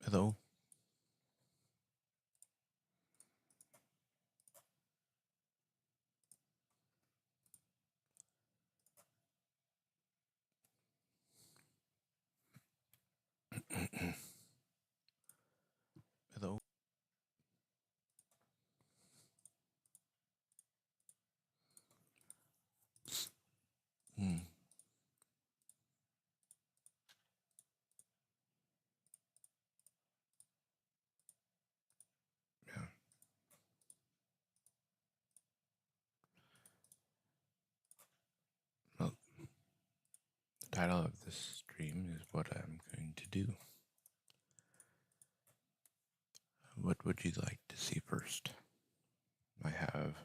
Hello. Hello. Hmm. Yeah. Well, the title of this stream is what I'm going to do. What would you like to see first? I have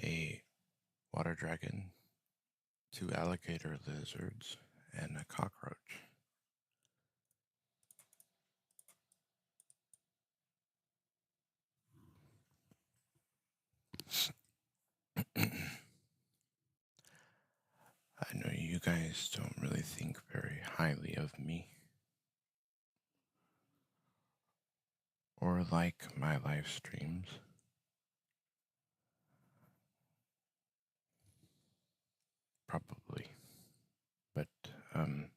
a water dragon, two alligator lizards, and a cockroach. I know you guys don't really think very highly of me or like my live streams. Probably. But, I'm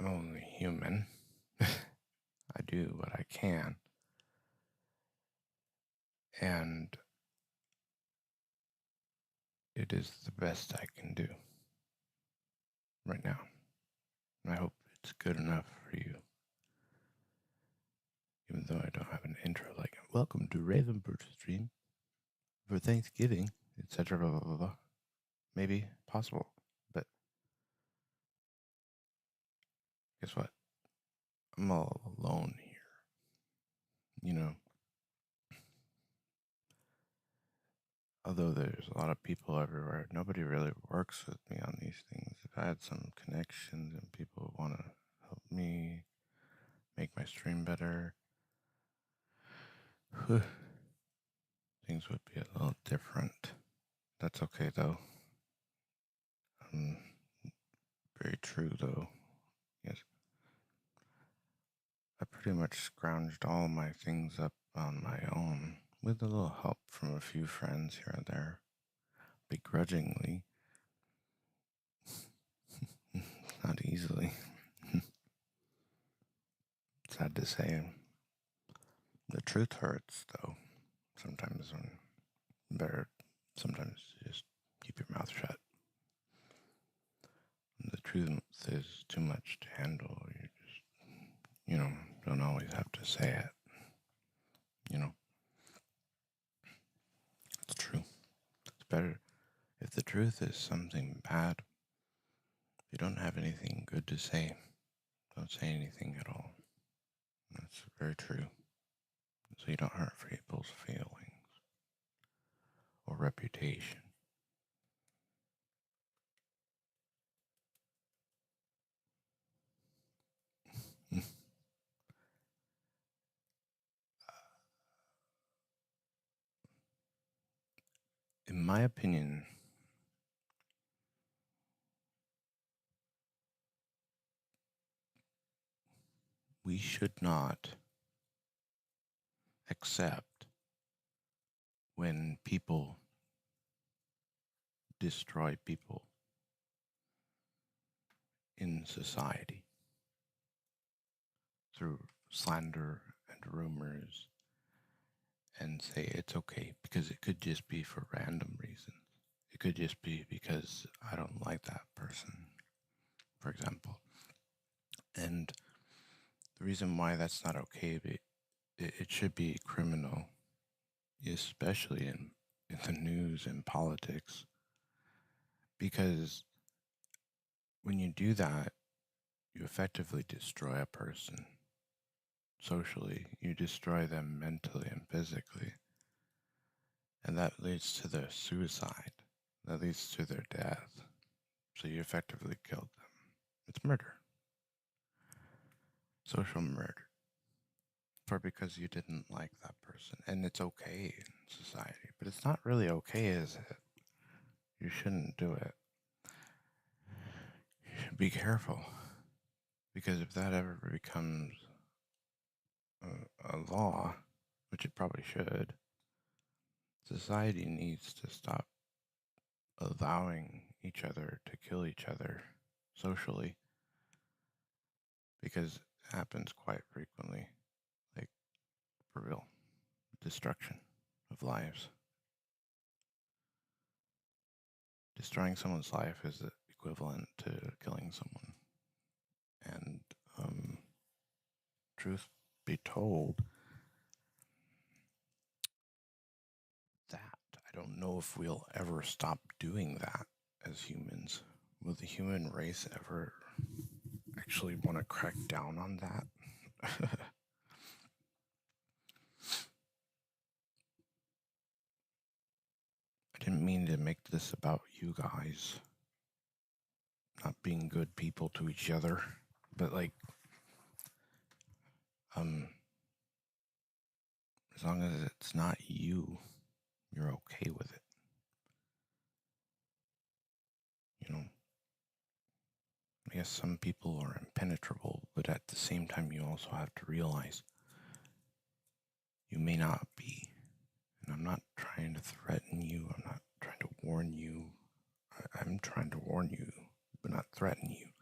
only human. I do what I can. And it is the best I can do right now. I hope it's good enough for you. Even though I don't have an intro like welcome to Ravenbird stream for Thanksgiving, etc. Blah, blah, blah, blah. Maybe possible, but guess what? I'm all alone here. You know, although there's a lot of people everywhere, nobody really works with me on these things. If I had some connections and people want to help me make my stream better, things would be a little different. That's okay though. Very true though. Yes. I pretty much scrounged all my things up on my own, with a little help from a few friends here and there, begrudgingly. Not easily. Sad to say. The truth hurts, though. Sometimes better sometimes just keep your mouth shut. When the truth is too much to handle. You just, don't always have to say it. It's true. It's better if the truth is something bad. If you don't have anything good to say, don't say anything at all. That's very true. So you don't hurt people's feelings or reputation. In my opinion, we should not accept when people destroy people in society through slander and rumors and say it's okay because it could just be for random reasons. It could just be because I don't like that person, for example. And the reason why that's not okay, it should be criminal, especially in the news and politics, because when you do that, you effectively destroy a person socially. You destroy them mentally and physically. And that leads to their suicide. That leads to their death. So you effectively killed them. It's murder. Social murder. For because you didn't like that person. And it's okay in society. But it's not really okay, is it? you shouldn't do it. You should be careful. Because if that ever becomes a law, which it probably should, society needs to stop allowing each other to kill each other socially, because it happens quite frequently, like for real, destruction of lives. Destroying someone's life is equivalent to killing someone. And truth be told, that I don't know if we'll ever stop doing that as humans. Will the human race ever actually want to crack down on that? I didn't mean to make this about you guys not being good people to each other, but like, as long as it's not you, you're okay with it. You know, I guess some people are impenetrable, but at the same time, you also have to realize you may not be. And I'm not trying to threaten you. I'm not trying to warn you. I'm trying to warn you, but not threaten you.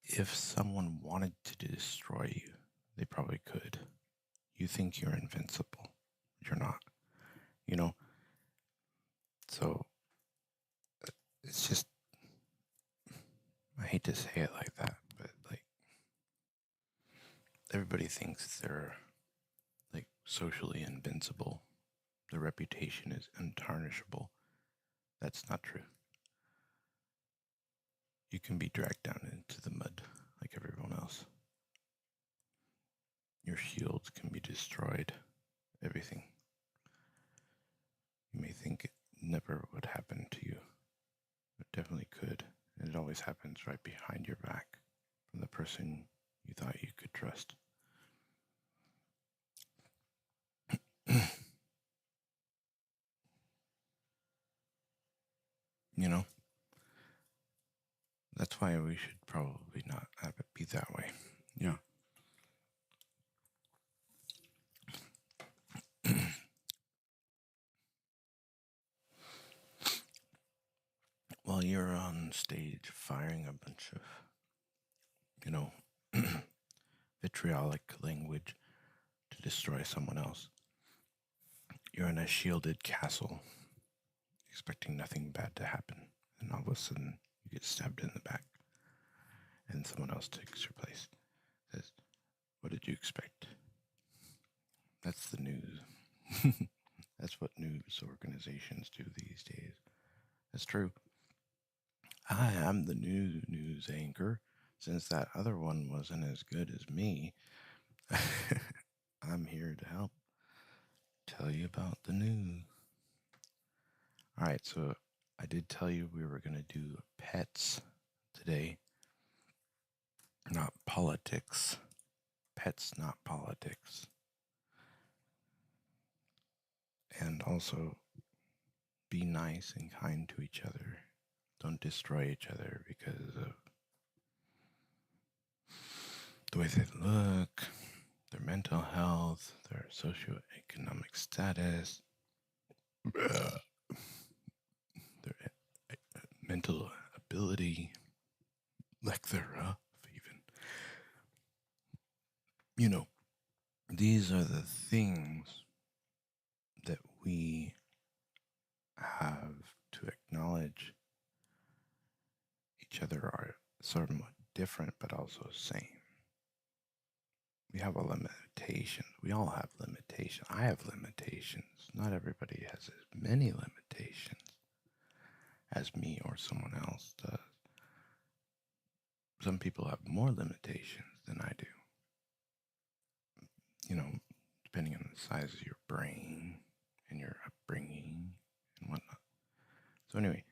If someone wanted to destroy you, they probably could. You think you're invincible. You're not. You know? So, it's just, I hate to say it like that, but like, everybody thinks they're like socially invincible. Their reputation is untarnishable. That's not true. You can be dragged down into the mud like everyone else. Your shields can be destroyed. Everything. You may think it never would happen to you. It definitely could. And it always happens right behind your back from the person you thought you could trust. You know? That's why we should probably not have it be that way. Yeah. While you're on stage firing a bunch of, vitriolic language to destroy someone else, you're in a shielded castle, expecting nothing bad to happen, and all of a sudden you get stabbed in the back, and someone else takes your place. Says, "What did you expect?" That's the news. That's what news organizations do these days. That's true. I am the new news anchor. Since that other one wasn't as good as me, I'm here to help tell you about the news. All right, so I did tell you we were going to do pets today, not politics. Pets, not politics. And also, be nice and kind to each other. Don't destroy each other because of the way they look, their mental health, their socioeconomic status, their mental ability, lack thereof, even. These are the things that we have to acknowledge each other are somewhat different, but also same. We have a limitation. We all have limitations. I have limitations. Not everybody has as many limitations as me or someone else does. Some people have more limitations than I do. Depending on the size of your brain and your upbringing and whatnot. So anyway,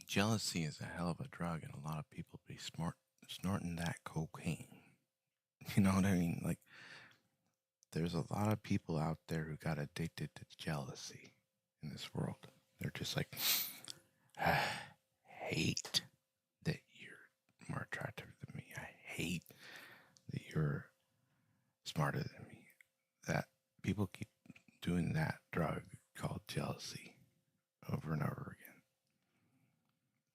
jealousy is a hell of a drug, and a lot of people be snorting that cocaine. You know what I mean? Like, there's a lot of people out there who got addicted to jealousy in this world. They're just like, I hate that you're more attractive than me. I hate that you're smarter than me. That people keep doing that drug called jealousy over and over again.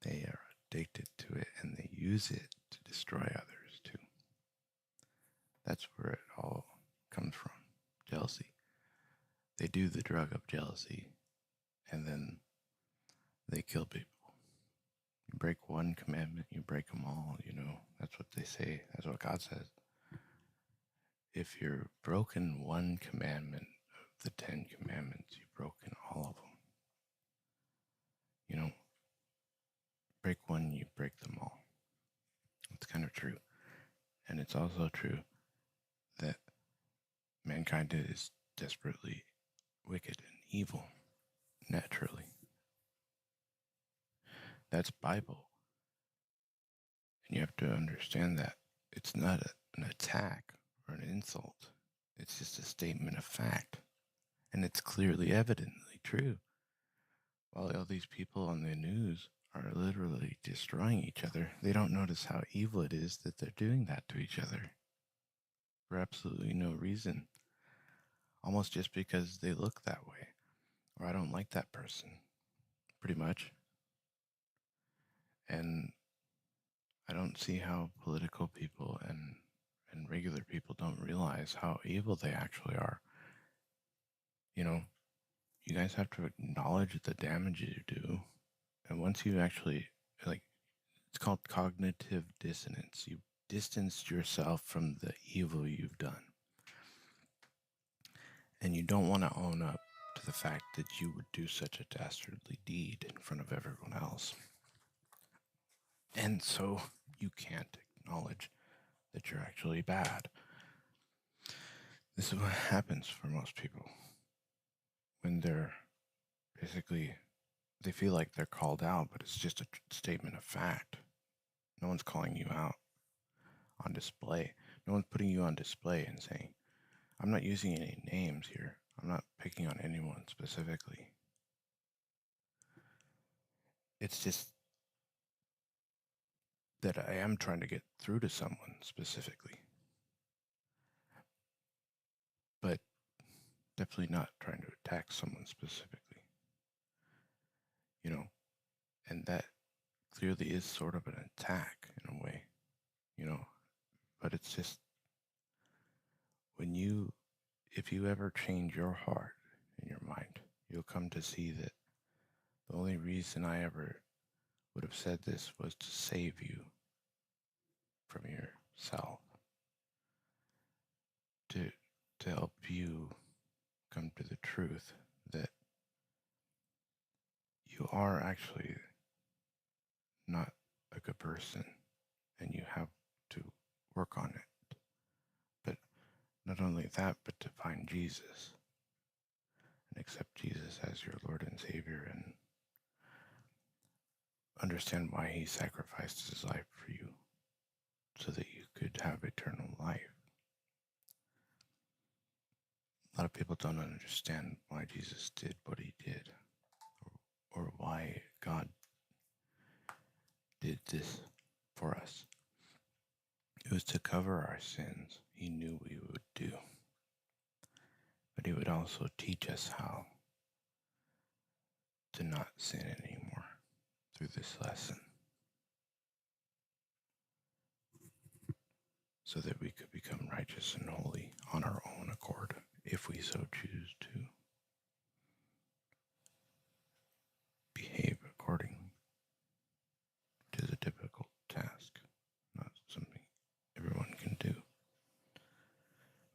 They are addicted to it and they use it to destroy others too. That's where it all comes from. Jealousy. They do the drug of jealousy and then they kill people. You break one commandment, you break them all, That's what they say. That's what God says. If you're broken one commandment of the 10 commandments, you've broken all of them. Break one, you break them all. It's kind of true. And it's also true that mankind is desperately wicked and evil, naturally. That's Bible. And you have to understand that it's not an attack or an insult. It's just a statement of fact. And it's clearly, evidently true. While all these people on the news are literally destroying each other, they don't notice how evil it is that they're doing that to each other for absolutely no reason. Almost just because they look that way, or I don't like that person, pretty much. And I don't see how political people and regular people don't realize how evil they actually are. You guys have to acknowledge the damage you do. And once you actually, it's called cognitive dissonance. You distanced yourself from the evil you've done. And you don't want to own up to the fact that you would do such a dastardly deed in front of everyone else. And so you can't acknowledge that you're actually bad. This is what happens for most people when they're basically, they feel like they're called out, but it's just a statement of fact. No one's calling you out on display. No one's putting you on display and saying, I'm not using any names here. I'm not picking on anyone specifically. It's just that I am trying to get through to someone specifically. But definitely not trying to attack someone specifically. And that clearly is sort of an attack in a way, but it's just if you ever change your heart and your mind, you'll come to see that the only reason I ever would have said this was to save you from yourself, to help you come to the truth that you are actually not a good person and you have to work on it. But not only that, but to find Jesus and accept Jesus as your Lord and Savior and understand why he sacrificed his life for you so that you could have eternal life. A lot of people don't understand why Jesus did what he did or why God did this for us. It was to cover our sins. He knew we would do. But he would also teach us how to not sin anymore through this lesson, so that we could become righteous and holy on our own accord, if we so choose to behave according to the difficult task, not something everyone can do.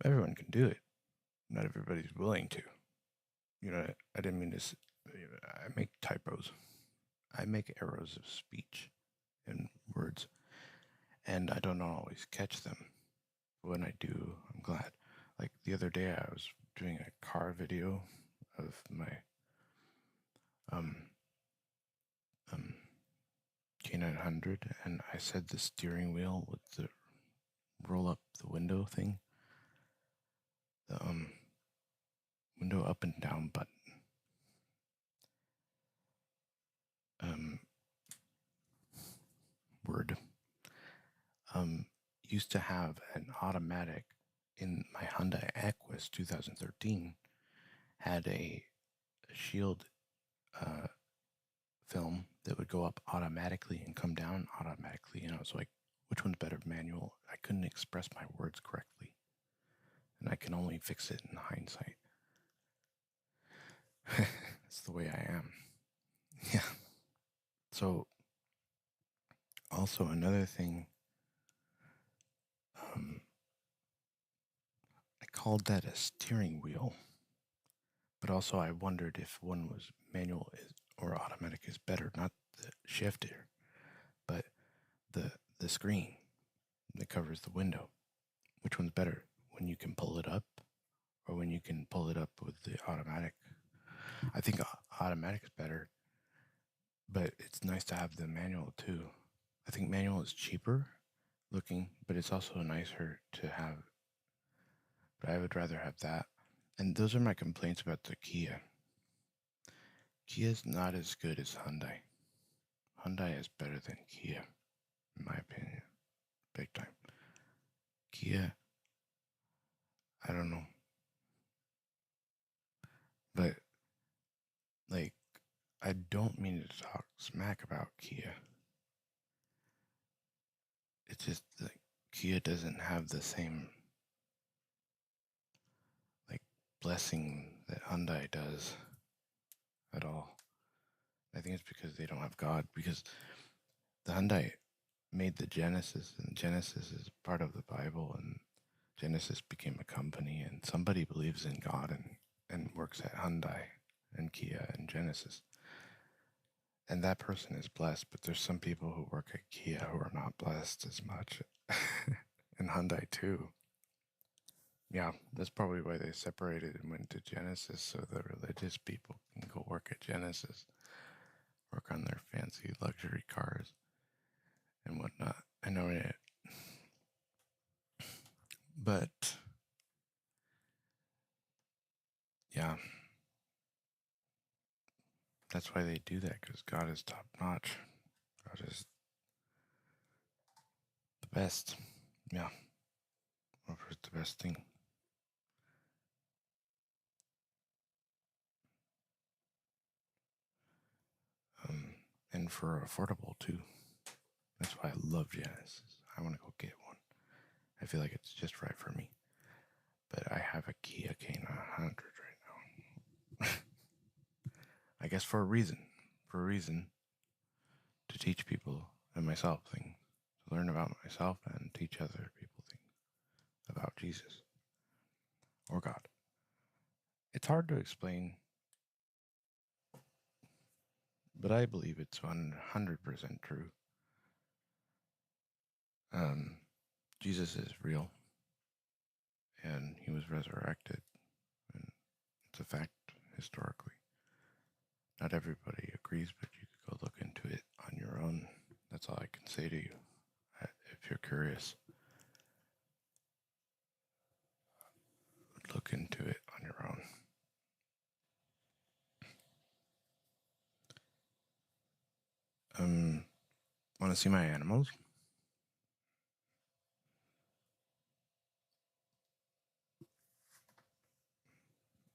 Everyone can do it. Not everybody's willing to. I didn't mean to. I make typos. I make errors of speech and words, and I don't always catch them. When I do, I'm glad. Like the other day, I was doing a car video of my K900, and I said the steering wheel with the roll up the window thing. the window up and down button word used to have an automatic in my Hyundai Equus 2013 had a shield film that would go up automatically and come down automatically, and I was like, which one's better, manual? I couldn't express my words correctly, and I can only fix it in hindsight. That's the way I am. Yeah. So also another thing, I called that a steering wheel, but also I wondered if one was manual or automatic is better, not the shifter, but the screen that covers the window. Which one's better, when you can pull it up or when you can pull it up with the automatic? I think automatic is better, but it's nice to have the manual too. I think manual is cheaper looking, but it's also nicer to have. But I would rather have that. And those are my complaints about the Kia. Kia's not as good as Hyundai. Hyundai is better than Kia, in my opinion. Big time. Kia, I don't know. But, like, I don't mean to talk smack about Kia. It's just like Kia doesn't have the same like blessing that Hyundai does at all. I think it's because they don't have God. Because the Hyundai made the Genesis, and Genesis is part of the Bible, and Genesis became a company, and somebody believes in God and works at Hyundai and Kia and Genesis. And that person is blessed, but there's some people who work at Kia who are not blessed as much. And Hyundai too. Yeah, that's probably why they separated and went to Genesis, so the religious people can go work at Genesis, work on their fancy luxury cars and whatnot. I know it. But, yeah, that's why they do that, because God is top notch. God is the best. Yeah, offers the best thing. And for affordable too. That's why I love Genesis. I want to go get one. I feel like it's just right for me. But I have a Kia K900 right now. I guess for a reason. For a reason to teach people and myself things. To learn about myself and teach other people things about Jesus or God. It's hard to explain, but I believe it's 100% true. Jesus is real, and he was resurrected, and it's a fact historically. Not everybody agrees, but you could go look into it on your own. That's all I can say to you. If you're curious, look into it on your own. Want to see my animals?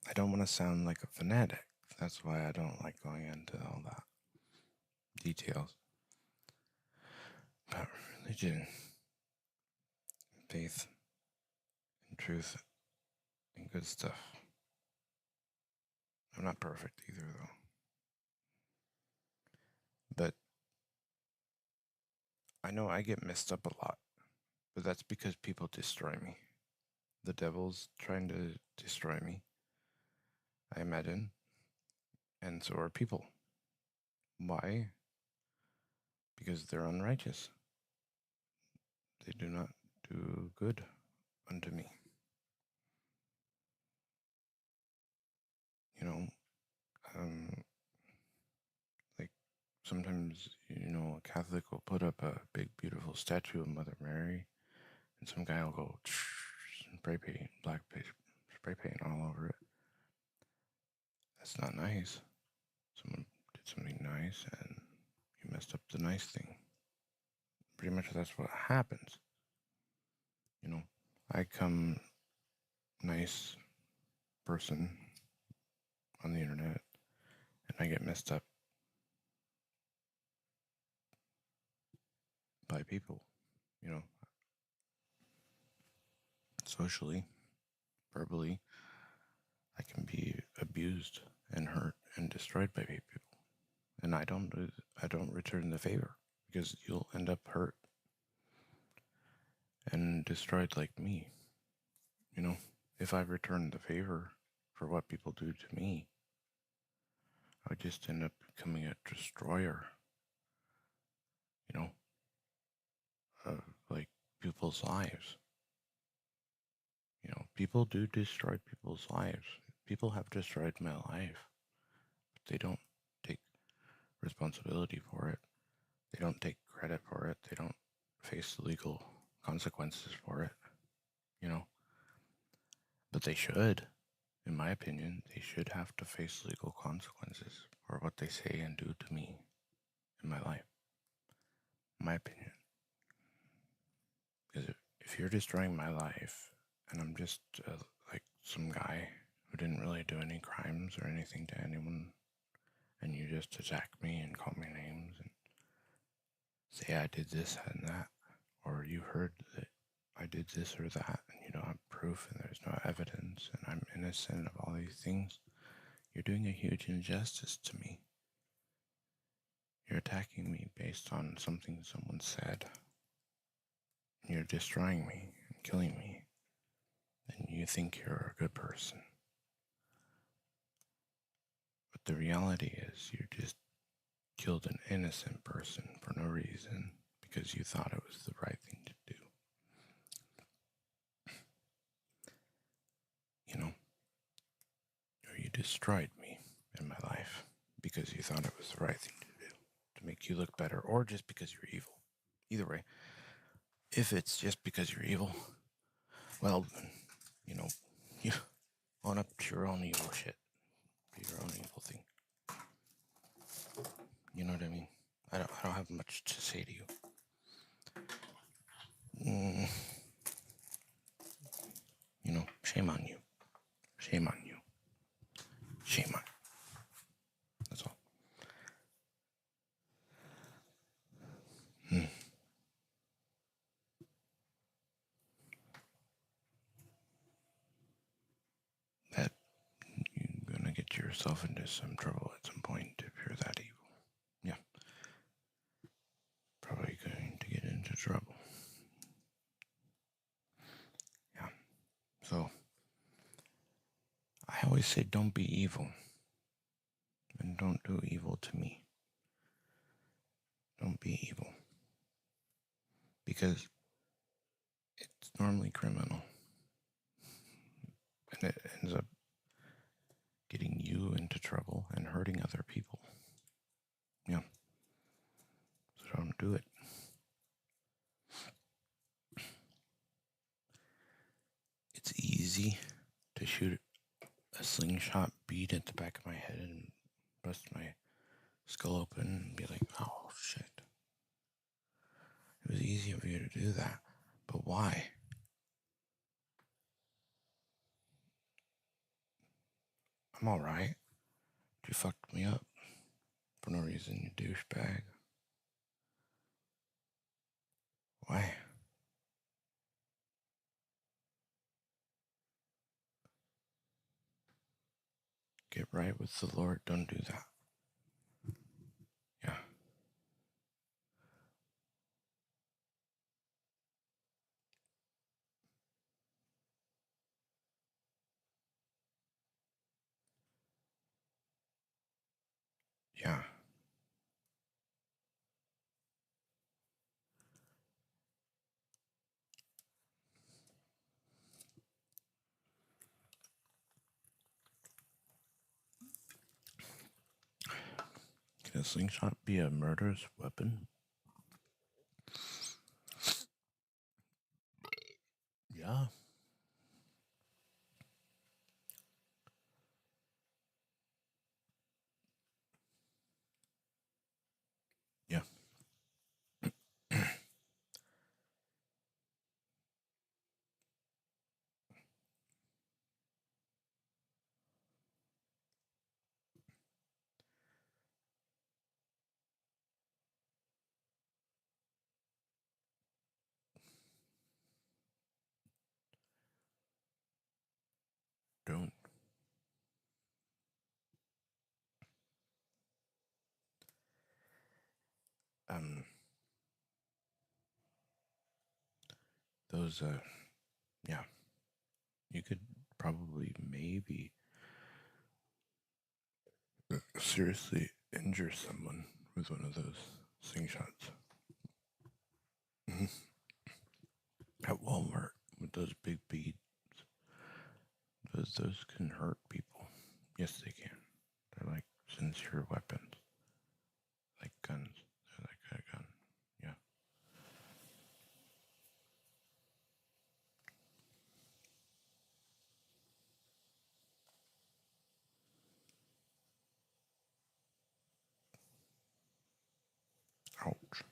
I don't want to sound like a fanatic. That's why I don't like going into all that details about religion, faith, and truth, and good stuff. I'm not perfect either, though. But I know I get messed up a lot, but that's because people destroy me. The devil's trying to destroy me, I imagine, and so are people. Why? Because they're unrighteous. They do not do good unto me. You know, like sometimes, a Catholic will put up a big, beautiful statue of Mother Mary, and some guy will go spray paint, black paint, spray paint all over it. That's not nice. Someone did something nice and you messed up the nice thing. Pretty much that's what happens. You know, I come nice person on the internet and I get messed up by people, you know, socially, verbally. I can be abused and hurt and destroyed by people. And I don't return the favor because you'll end up hurt and destroyed like me. You know, if I return the favor for what people do to me, I would just end up becoming a destroyer, you know, of like people's lives. You know, people do destroy people's lives. People have destroyed my life, but they don't take responsibility for it. They don't take credit for it. They don't face the legal consequences for it, you know. But they should, in my opinion, they should have to face legal consequences for what they say and do to me in my life. In my opinion. Because if you're destroying my life and I'm just like some guy who didn't really do any crimes or anything to anyone, and you just attack me and call me names and say I did this and that, or you heard that I did this or that, and you don't have proof and there's no evidence and I'm innocent of all these things, you're doing a huge injustice to me. You're attacking me based on something someone said. You're destroying me and killing me, and you think you're a good person. But the reality is you just killed an innocent person for no reason because you thought it was the right thing to do. You know, or you destroyed me in my life because you thought it was the right thing to do to make you look better, or just because you're evil. Either way, if it's just because you're evil, well, you know, you own up to your own evil shit. Do your own evil thing. You know what I mean? I don't have much to say to you. You know, shame on you. Shame on you. Shame on you. That's all. That you're gonna get yourself into some trouble at some point if you're that evil. Yeah. Probably going to get into trouble. Yeah. So, I always say don't be evil. And don't do evil to me. Don't be evil. Because it's normally criminal. And it ends up getting you into trouble and hurting other people. Yeah. So don't do it. It's easy to shoot a slingshot bead at the back of my head and bust my skull open and be like, oh shit. It was easy of you to do that. But why? I'm alright. You fucked me up for no reason, you douchebag. Why? Get right with the Lord. Don't do that. Yeah. Yeah. Can a slingshot be a murderous weapon? Yeah. those, yeah, you could probably maybe seriously injure someone with one of those slingshots. At Walmart with those big beads, those can hurt people. Yes, they can. They're like sincere weapons, like guns. They're like a gun. Yeah. Ouch.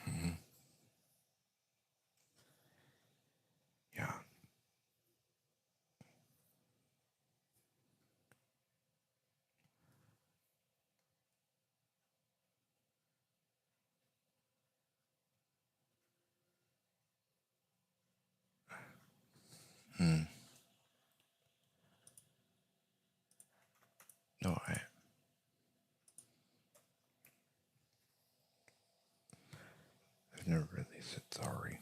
Mhm. Yeah. Hmm. No, I've never really said sorry.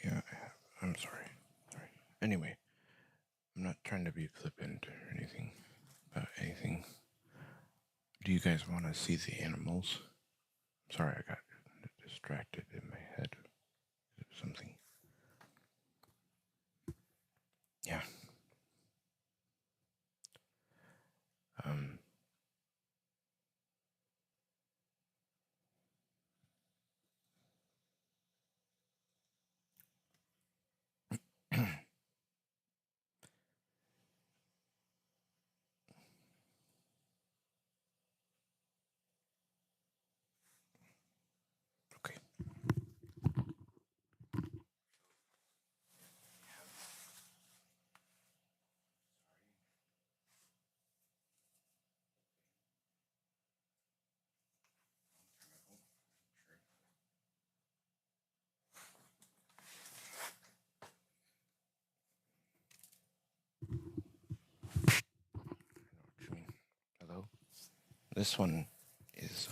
Yeah, I have. I'm sorry. Sorry. Anyway, I'm not trying to be flippant or anything about anything. Do you guys want to see the animals? Sorry, I got distracted in my head. Something. Yeah. Um. Okay. Hello. This one is,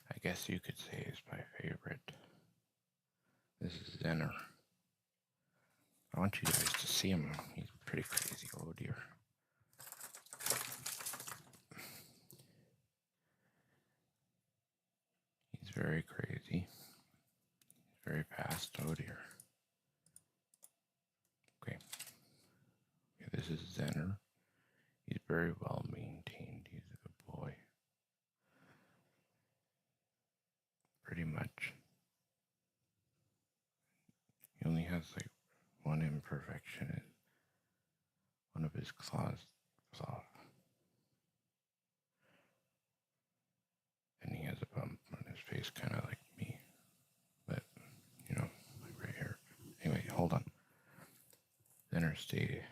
I guess you could say, is my favorite. This is Zenner. I want you guys to see him. He's pretty crazy. Oh dear. He's very crazy. He's very fast. Oh dear. Okay. This is Zenner. He's very well maintained. He's a good boy. Pretty much. He only has like one imperfection. One of his claws is off. And he has a bump on his face, kind of like me. But, you know, like right here. Anyway, hold on. Zenner, stay.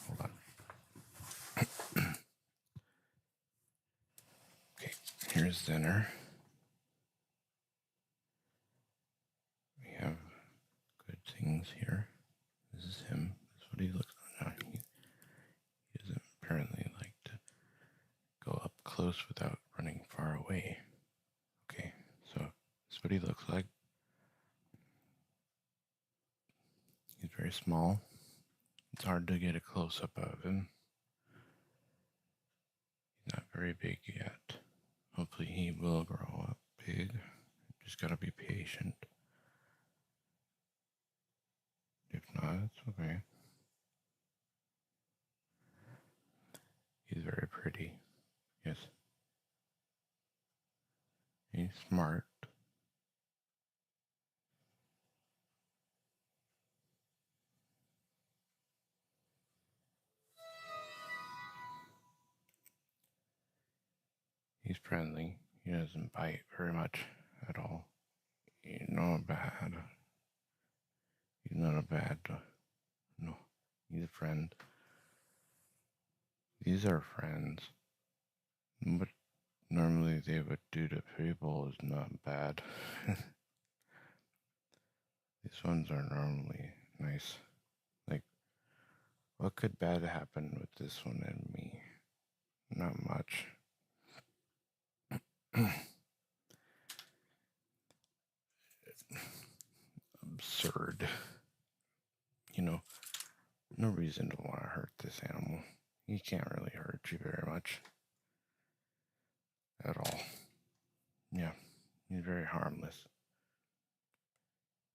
Hold on. Okay, here's Zenner. We have good things here. This is him. This is what he looks like. No, he doesn't apparently like to go up close without running far away. Okay, so this is what he looks like. He's very small. It's hard to get a close up of him. He's not very big yet. Hopefully he will grow up big. Just gotta be patient. If not, it's okay. He's very pretty. Yes. He's smart. He's friendly. He doesn't bite very much at all. He's not bad. He's not a bad. No, he's a friend. These are friends. What normally they would do to people is not bad. These ones are normally nice. Like What could bad happen with this one and me? Not much. Absurd. You know, no reason to want to hurt this animal. He can't really hurt you very much. At all. Yeah, he's very harmless.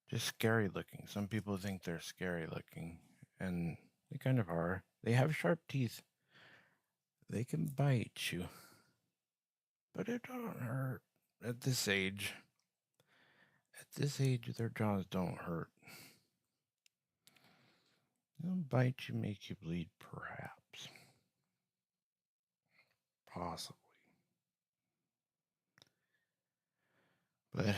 Just scary looking. Some people think they're scary looking, and they kind of are. They have sharp teeth. They can bite you, but it don't hurt at this age. At this age, their jaws don't hurt. They'll bite you, make you bleed, perhaps. Possibly. But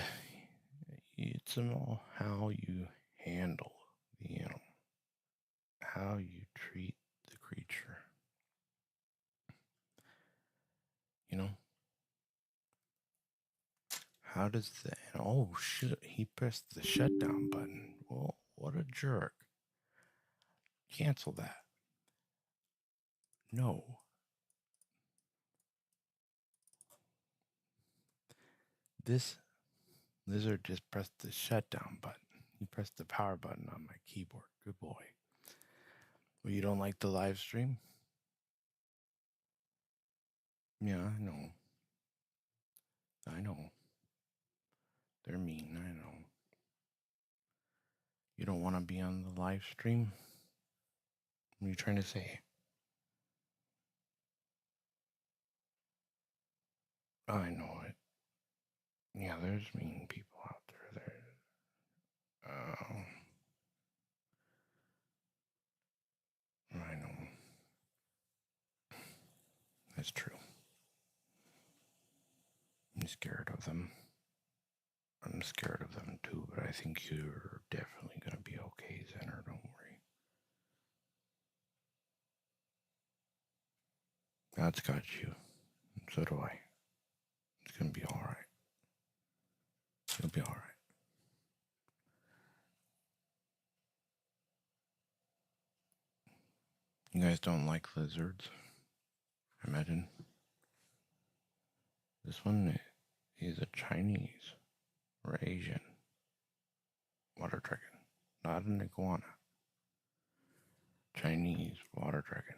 it's all how you handle the animal, how you treat the creature. You know? How does the... Oh, shit, he pressed the shutdown button. Well, what a jerk. Cancel that. No. This lizard just pressed the shutdown button. He pressed the power button on my keyboard. Good boy. Well, you don't like the live stream? Yeah, I know. I know. They're mean, I know. You don't want to be on the live stream? What are you trying to say? I know it. Yeah, there's mean people out there. I know. That's true. I'm scared of them. I'm scared of them too, but I think you're definitely going to be okay, Zenner. Don't worry. God's got you. So do I. It's going to be all right. It'll be all right. You guys don't like lizards, I imagine. This one is a Chinese or Asian water dragon, not an iguana. Chinese water dragon.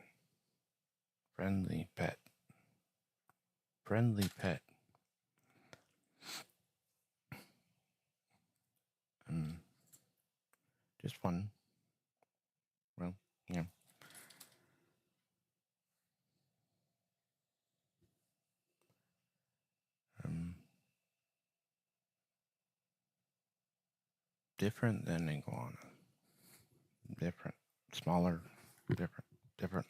Friendly pet. Friendly pet. Just one. Well, yeah. Different than iguana. Different. Smaller. Different.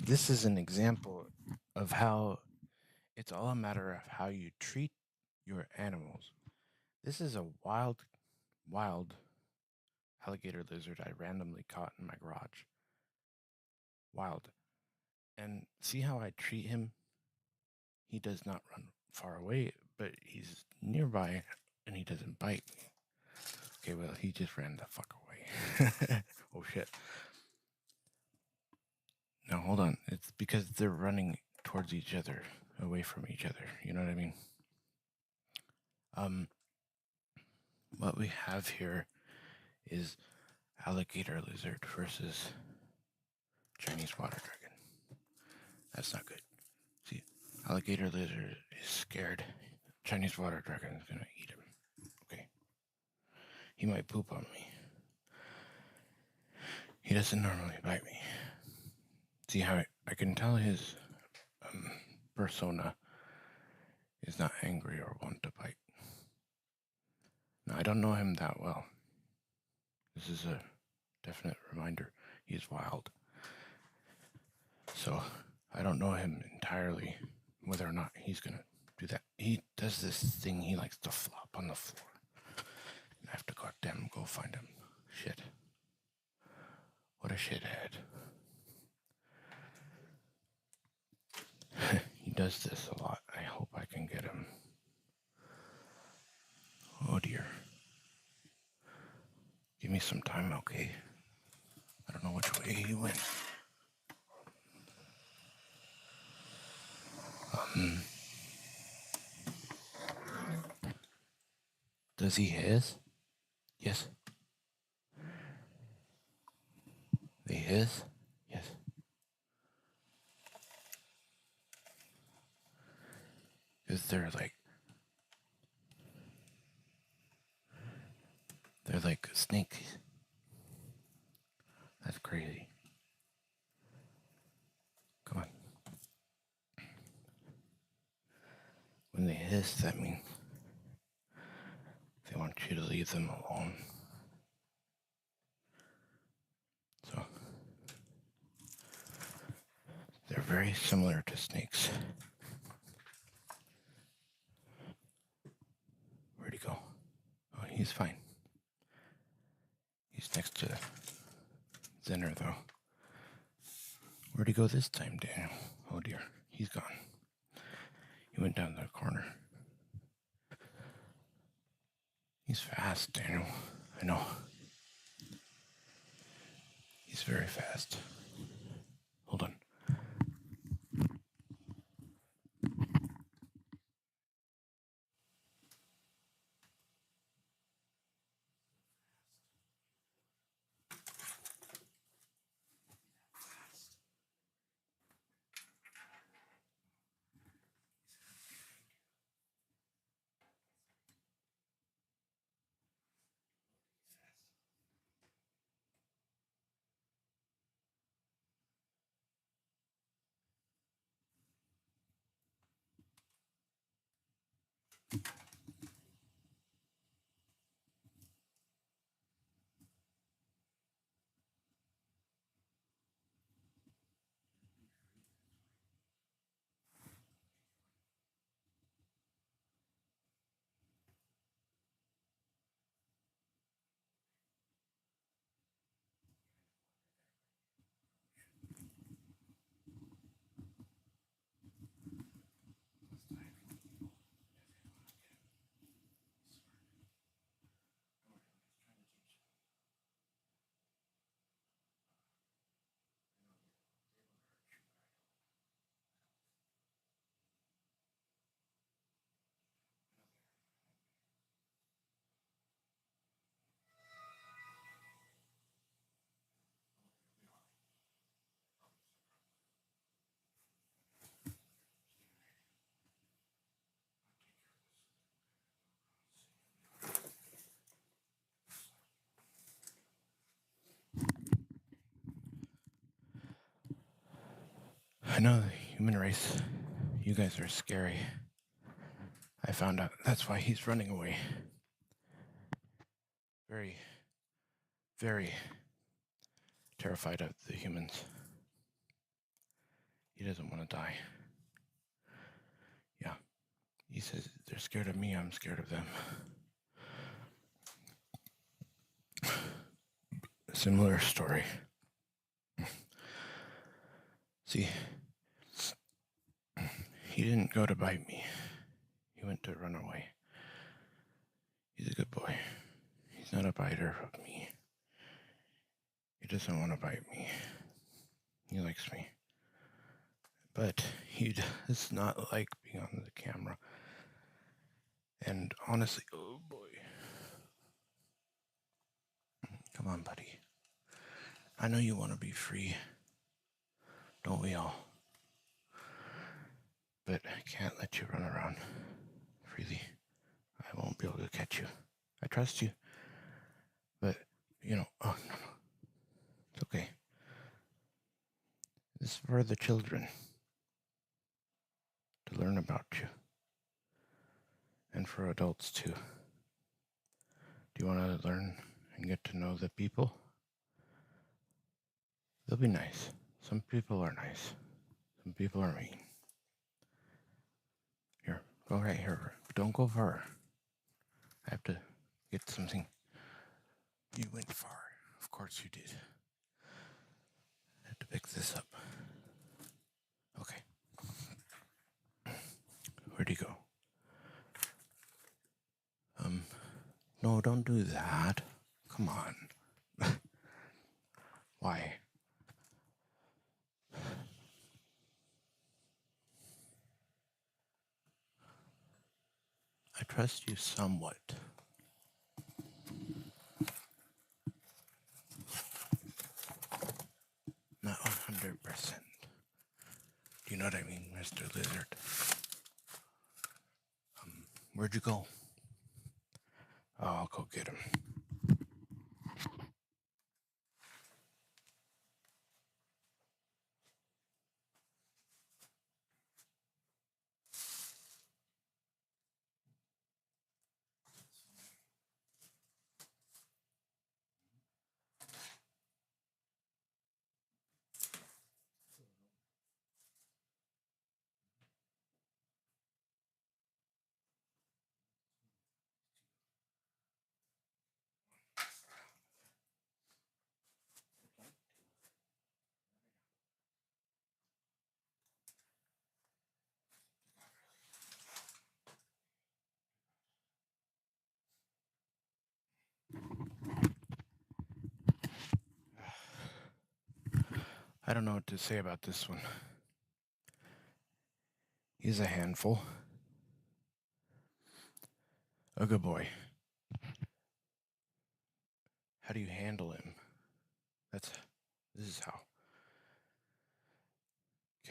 This is an example of how it's all a matter of how you treat your animals. This is a wild alligator lizard I randomly caught in my garage. Wild. And see how I treat him? He does not run far away, but he's nearby and he doesn't bite me. Okay, well, he just ran the fuck away. Oh, shit. Now, hold on. It's because they're running towards each other, away from each other. You know what I mean? What we have here is alligator lizard versus Chinese water dragon. That's not good. See, alligator lizard is scared. Chinese water dragon is gonna eat him. Okay. He might poop on me. He doesn't normally bite me. See how I can tell his persona is not angry or want to bite. Now, I don't know him that well. This is a definite reminder. He's wild. So I don't know him entirely, whether or not he's going to do that. He does this thing. He likes to flop on the floor. And I have to goddamn go find him. Shit. What a shithead. He does this a lot. I hope I can get him. Oh dear. Give me some time, okay? I don't know which way he went. Does he hiss? Yes. They hiss? Yes. Because they're like snakes. That's crazy. Come on. When they hiss, that means they want you to leave them alone. So, they're very similar to snakes. Where'd he go? Oh, he's fine. He's next to Zenner, though. Where'd he go this time, Daniel? Oh dear, he's gone. He went down the corner. He's fast, Daniel. I know. He's very fast. Hold on. I know the human race. You guys are scary. I found out that's why he's running away. Very, very terrified of the humans. He doesn't want to die. Yeah. He says they're scared of me, I'm scared of them. Similar story. See, he didn't go to bite me. He went to run away. He's a good boy. He's not a biter of me. He doesn't want to bite me. He likes me. But he does not like being on the camera. And honestly, oh boy. Come on, buddy. I know you want to be free. Don't we all? But I can't let you run around freely. I won't be able to catch you. I trust you. But, oh, no. It's okay. This is for the children to learn about you. And for adults, too. Do you want to learn and get to know the people? They'll be nice. Some people are nice. Some people are mean. Here, go right here. Don't go far. I have to get something. You went far. Of course you did. I have to pick this up. Okay. Where'd he go? No, don't do that. Come on. Why? I trust you somewhat. Not 100%. Do you know what I mean, Mr. Lizard? Where'd you go? Oh, I'll go get him. I don't know what to say about this one. He's a handful. A good boy. How do you handle him? This is how.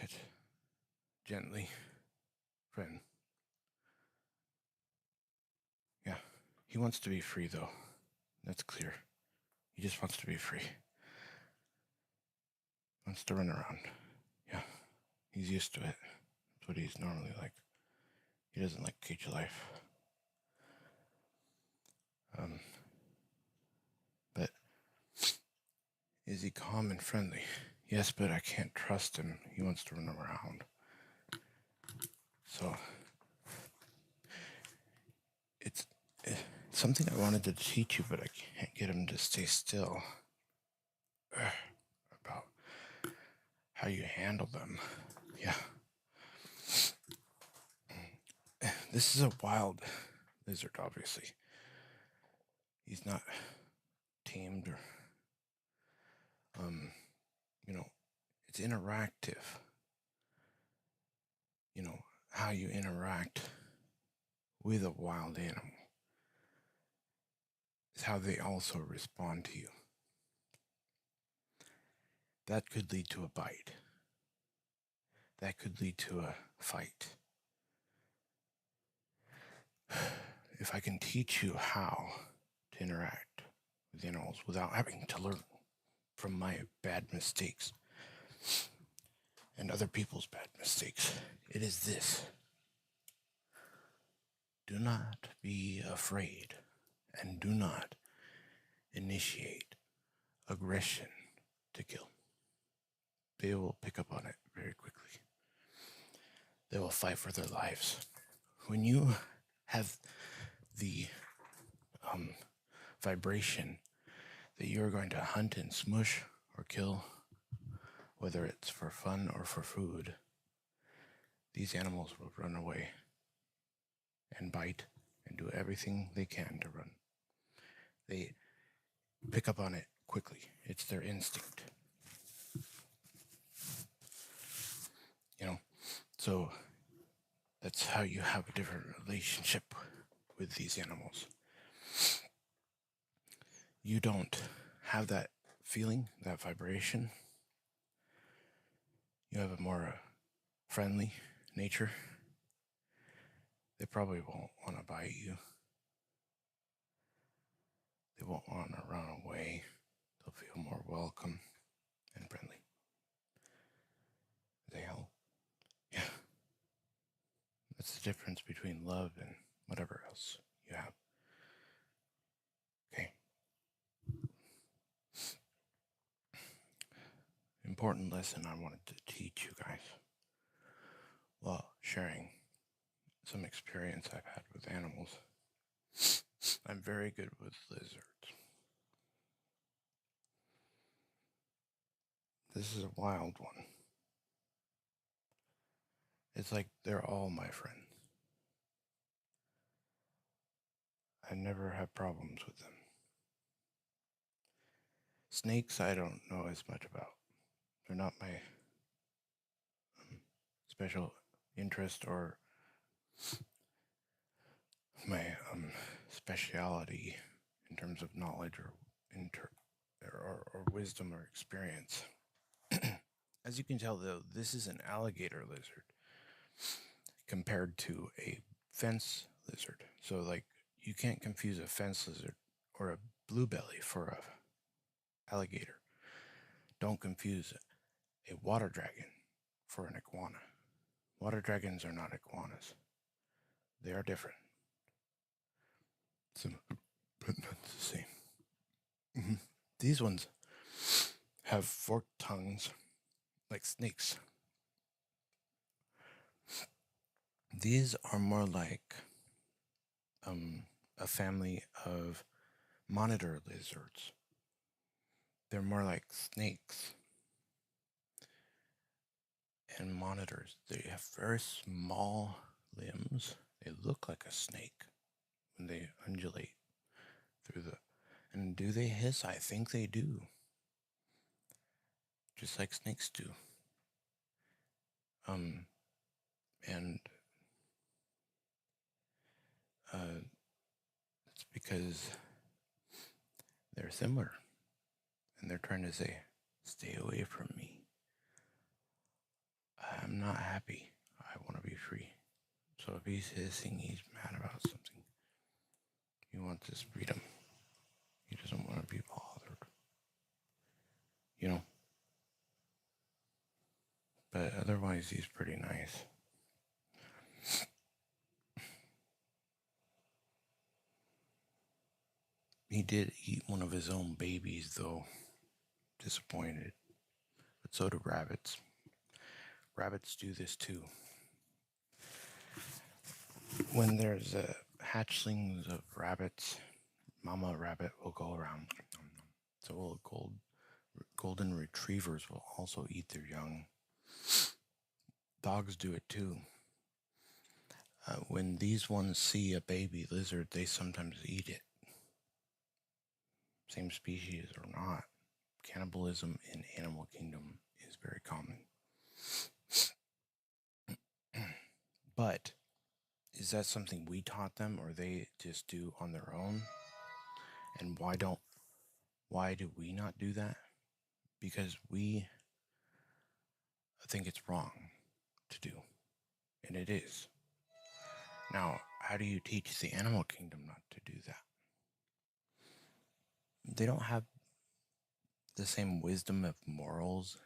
Get gently, friend. Yeah, he wants to be free though. That's clear. He just wants to be free. Wants to run around. Yeah, he's used to it. That's what he's normally like. He doesn't like cage life. But is he calm and friendly? Yes, but I can't trust him. He wants to run around. So it's something I wanted to teach you, but I can't get him to stay still. About how you handle them. Yeah. This is a wild lizard, obviously. He's not tamed or, it's interactive. How you interact with a wild animal is how they also respond to you. That could lead to a bite. That could lead to a fight. If I can teach you how to interact with animals without having to learn from my bad mistakes and other people's bad mistakes, it is this. Do not be afraid and do not initiate aggression to kill. They will pick up on it very quickly. They will fight for their lives. When you have the vibration that you're going to hunt and smush or kill, whether it's for fun or for food, these animals will run away and bite and do everything they can to run. They pick up on it quickly. It's their instinct. So that's how you have a different relationship with these animals. You don't have that feeling, that vibration. You have a more friendly nature. They probably won't want to bite you. They won't want to run away. They'll feel more welcome and friendly. They help. Yeah. That's the difference between love and whatever else you have. important lesson I wanted to teach you guys while sharing some experience I've had with animals. I'm very good with lizards. This is a wild one. It's like they're all my friends. I never have problems with them. Snakes, I don't know as much about. They're not my special interest or my speciality in terms of knowledge or wisdom or experience. As you can tell, though, this is an alligator lizard compared to a fence lizard. So, like, you can't confuse a fence lizard or a bluebelly for a alligator. Don't confuse a water dragon for an iguana. Water dragons are not iguanas. They are different. But not the same. Mm-hmm. These ones have forked tongues like snakes. These are more like a family of monitor lizards. They're more like snakes and monitors. They have very small limbs. They look like a snake when they undulate through the... And do they hiss? I think they do. Just like snakes do. And it's because they're similar. And they're trying to say, stay away from me. I'm not happy. I want to be free. So if he's hissing, he's mad about something. He wants his freedom. He doesn't want to be bothered. You know? But otherwise, he's pretty nice. He did eat one of his own babies, though. Disappointed. But so do rabbits. Rabbits do this too. When there's hatchlings of rabbits, mama rabbit will go around. So will golden retrievers will also eat their young. Dogs do it too. When these ones see a baby lizard, they sometimes eat it. Same species or not, cannibalism in animal kingdom is very common. But is that something we taught them or they just do on their own? And why do we not do that? Because we think it's wrong to do. And it is. Now, how do you teach the animal kingdom not to do that? They don't have the same wisdom of morals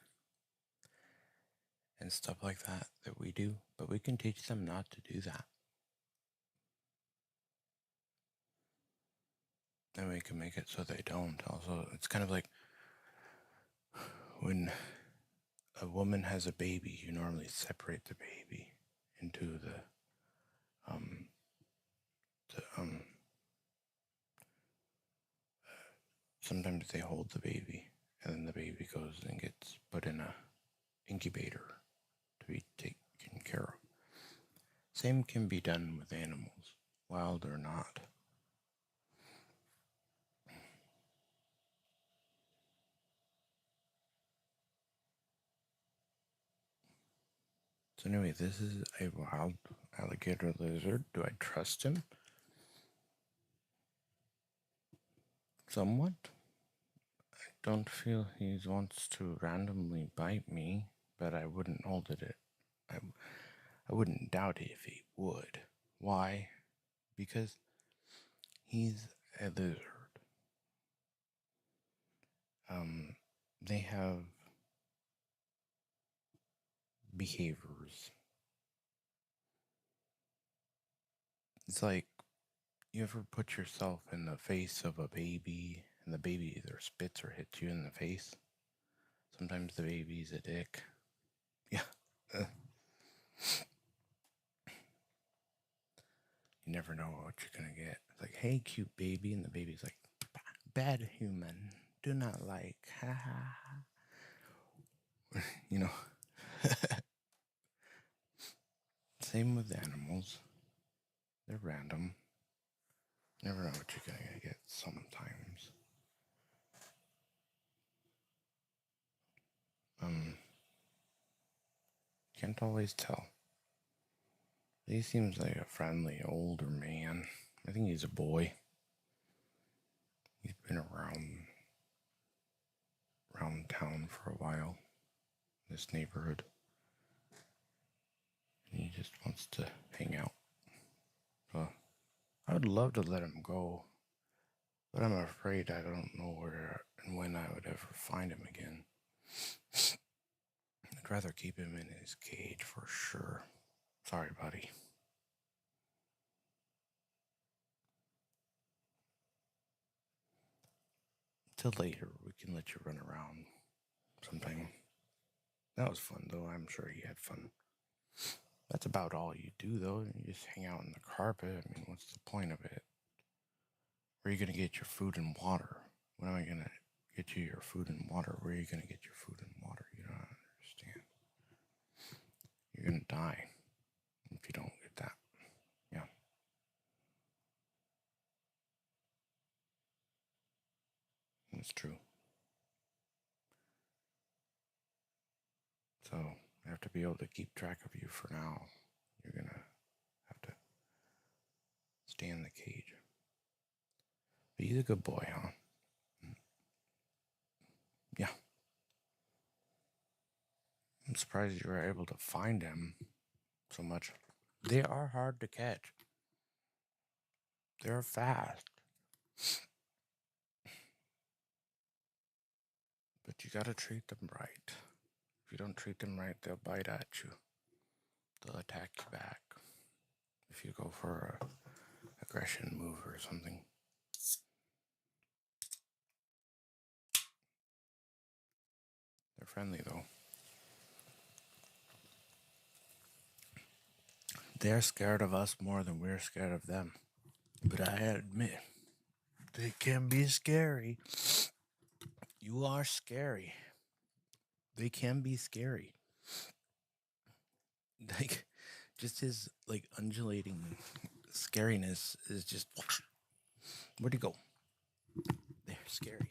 and stuff like that we do, but we can teach them not to do that. And we can make it so they don't. Also, it's kind of like when a woman has a baby, you normally separate the baby into sometimes they hold the baby and then the baby goes and gets put in a incubator to be taken care of. Same can be done with animals, wild or not. So anyway, this is a wild alligator lizard. Do I trust him? Somewhat. I don't feel he wants to randomly bite me, but I wouldn't hold it. I wouldn't doubt it if he would. Why? Because he's a lizard. They have behaviors. It's like you ever put yourself in the face of a baby and the baby either spits or hits you in the face? Sometimes the baby's a dick. Yeah. You never know what you're gonna get. It's like, hey, cute baby, and the baby's like, bad human, do not like. Ha ha ha. You know. Same with animals. They're random. Never know what you're gonna get sometimes. Can't always tell. He seems like a friendly older man. I think he's a boy. He's been around town for a while, this neighborhood. And he just wants to hang out. So I would love to let him go, but I'm afraid I don't know where and when I would ever find him again. I'd rather keep him in his cage for sure. Sorry, buddy. Till later, we can let you run around sometime. That was fun, though. I'm sure you had fun. That's about all you do, though. You just hang out on the carpet. I mean, what's the point of it? Where are you going to get your food and water? When am I going to get you your food and water? Where are you going to get your food and water? You don't understand. You're going to die if you don't get that. Yeah. It's true. So I have to be able to keep track of you for now. You're going to have to stay in the cage. But he's a good boy, huh? Yeah. I'm surprised you were able to find him so much. They are hard to catch. They're fast. But you gotta treat them right. If you don't treat them right, they'll bite at you. They'll attack you back. If you go for a aggression move or something. They're friendly though. They're scared of us more than we're scared of them. But I admit, they can be scary. You are scary. They can be scary. Like, just his like undulating scariness is just. Where'd he go? They're scary.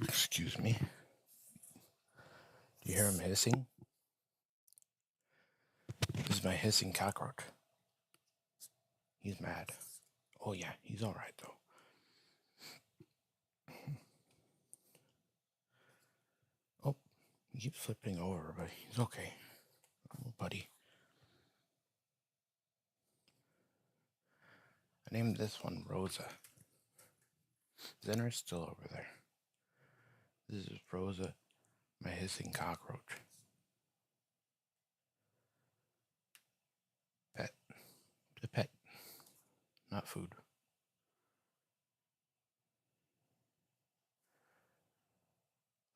Excuse me. Do you hear him hissing? This is my hissing cockroach. He's mad. Oh yeah, he's alright though. Oh, he keeps flipping over, but he's okay. Oh, buddy. I named this one Rosa. Zenner's still over there. This is Rosa, my hissing cockroach. Pet. It's a pet, not food.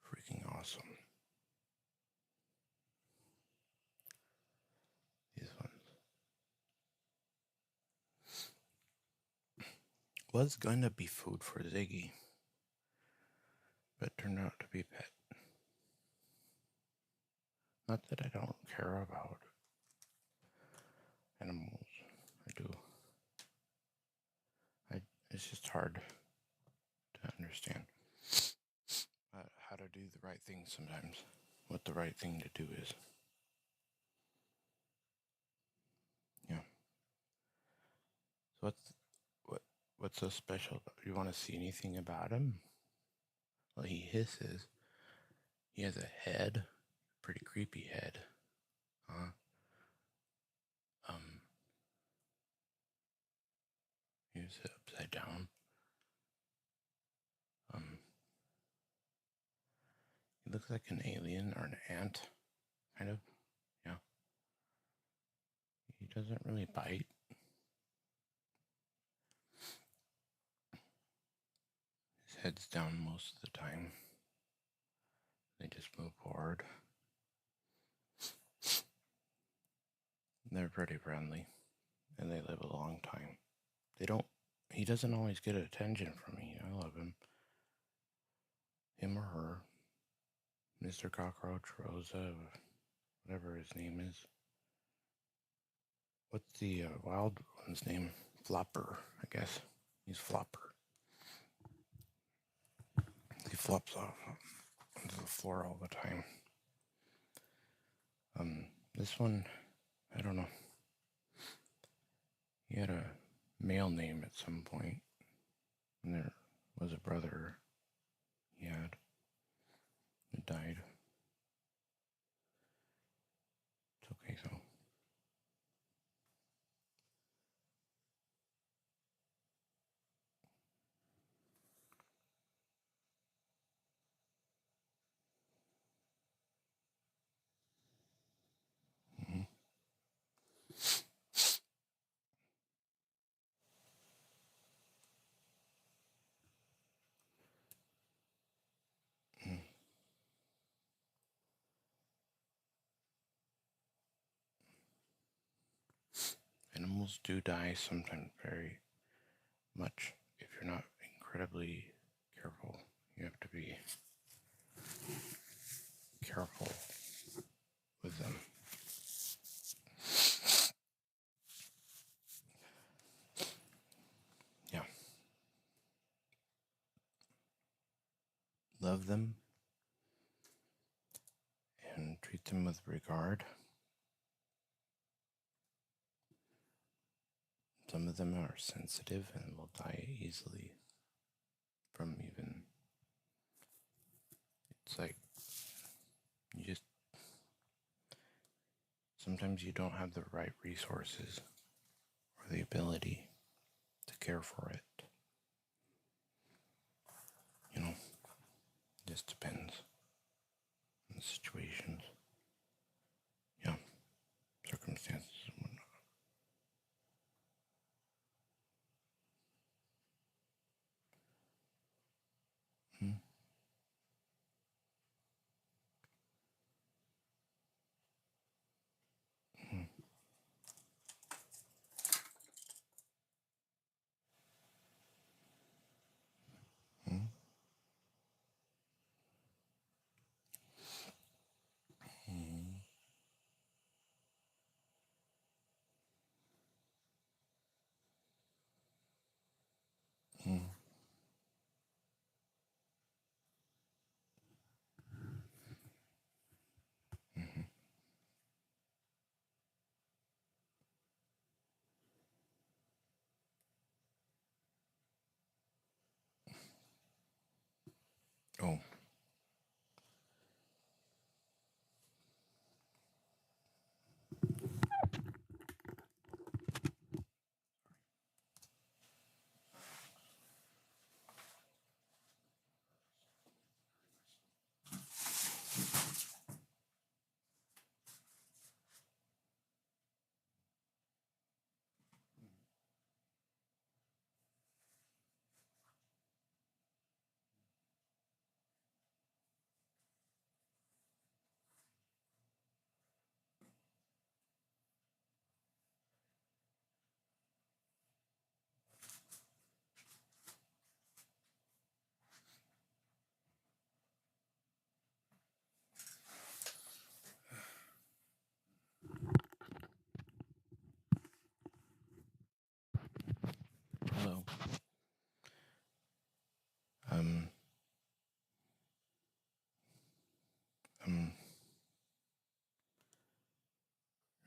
Freaking awesome. These ones. Was going to be food for Ziggy, but turned out to be pet. Not that I don't care about animals. do. It's just hard to understand how to do the right thing sometimes. What the right thing to do is. Yeah. So what's so special? You want to see anything about him? Well, he hisses. He has a head, pretty creepy head. Um, he's upside down. He looks like an alien or an ant, kind of. Yeah. He doesn't really bite. His head's down most of the time. They just move forward. They're pretty friendly, and they live a long time. He doesn't always get attention from me. I love him. Him or her. Mr. Cockroach, Rosa, whatever his name is. What's the wild one's name? Flopper, I guess. He's Flopper. He flops off onto the floor all the time. This one, I don't know. He had a male name at some point, and there was a brother he had who died. It's okay though. Mm-hmm. Mm-hmm. Animals do die sometimes very much if you're not incredibly careful. You have to be careful with them. Yeah. Love them and treat them with regard. Some of them are sensitive and will die easily from even. It's like you just. Sometimes you don't have the right resources or the ability to care for it. Just depends on the situations. Yeah, circumstances and whatnot. Mm-hmm. Mm-hmm. Mm-hmm. Mm-hmm. Oh. Hello.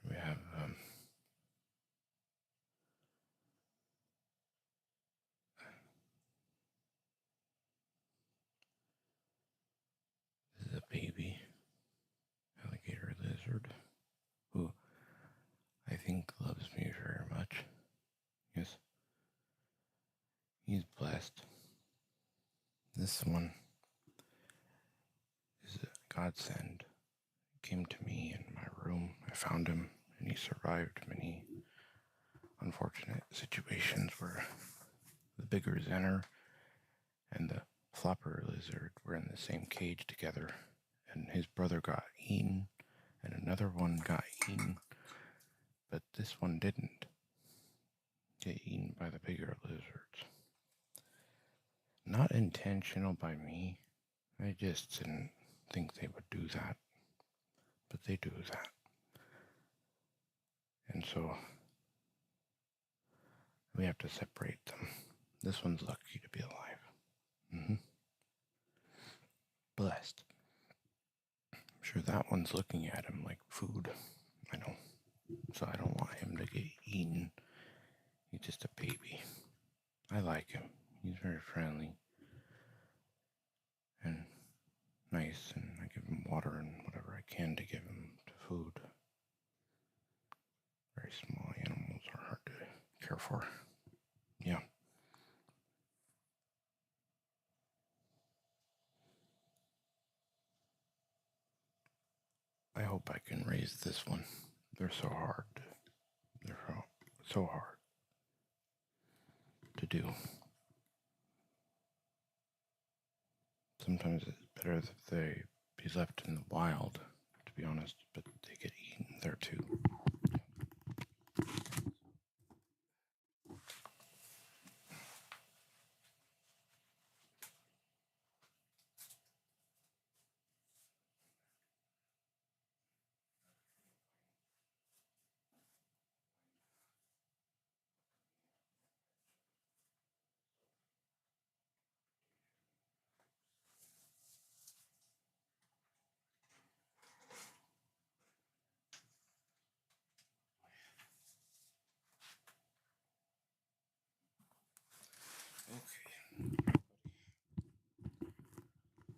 We have, this is a baby alligator lizard who I think loves me very much. Yes. He's blessed. This one is a godsend. He came to me in my room. I found him, and he survived many unfortunate situations where the bigger Zenner and the flopper lizard were in the same cage together, and his brother got eaten, and another one got eaten, but this one didn't get eaten by the bigger lizards. Not intentional by me. I just didn't think they would do that, but they do that. And so we have to separate them. This one's lucky to be alive. Blessed. I'm sure that one's looking at him like food. I know. So I don't want him to get eaten. He's just a baby. I like him. He's very friendly and nice, and I give him water and whatever I can to give him to food. Very small animals are hard to care for. Yeah. I hope I can raise this one. They're so hard. They're so hard to do. Sometimes it's better if they be left in the wild, to be honest, but they get eaten there too.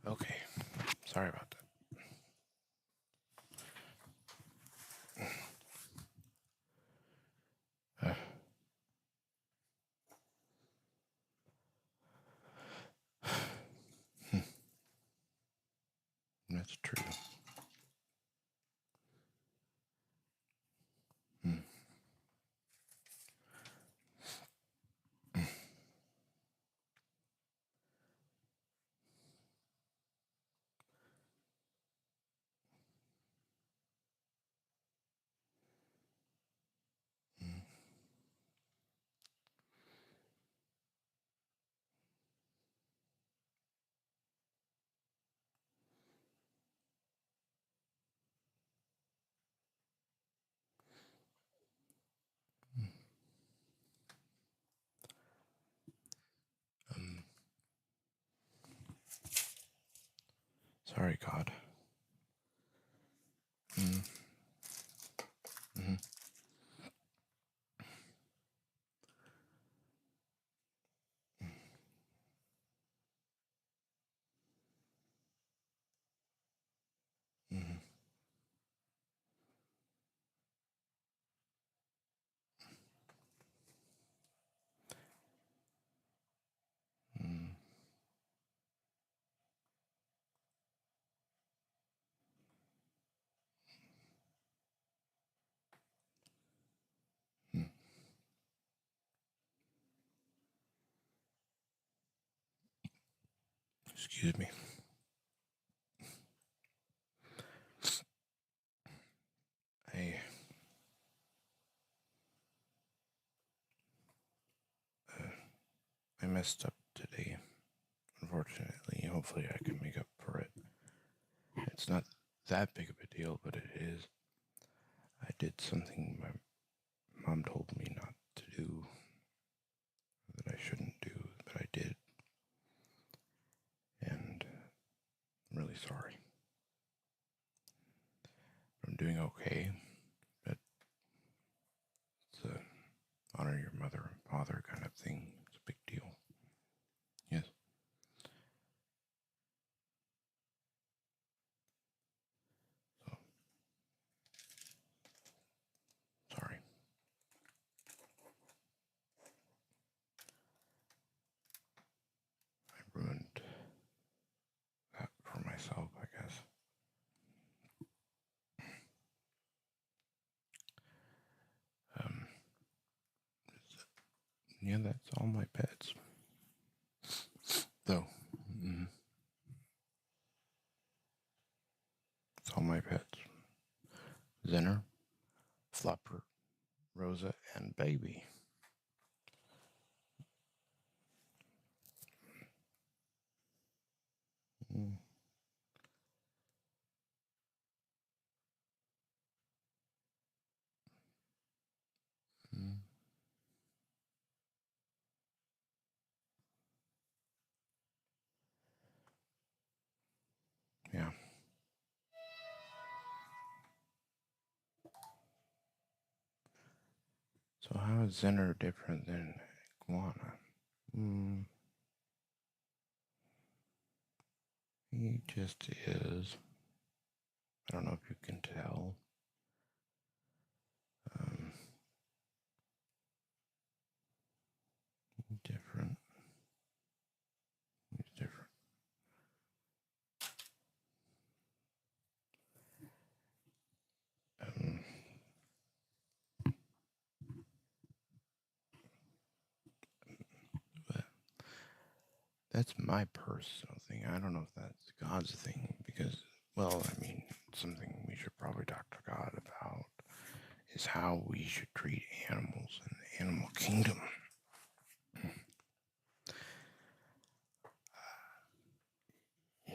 Okay. Sorry about that. That's true. Sorry, God. Excuse me. I messed up today, unfortunately. Hopefully I can make up for it. It's not that big of a deal, but it is. I did something my mom told me not to do that I Yeah, that's all my pets. Though, it's all my pets. Zinner, Flopper, Rosa, and Baby. Mm. Mm. Yeah. So how is Zinner different than Iguana? Mm. He just is. I don't know if you can tell. Um, different. He's different. Um, but that's my personal thing. I don't know if that's God's thing because, well, I mean, something we should probably talk to God about is how we should treat animals in the animal kingdom.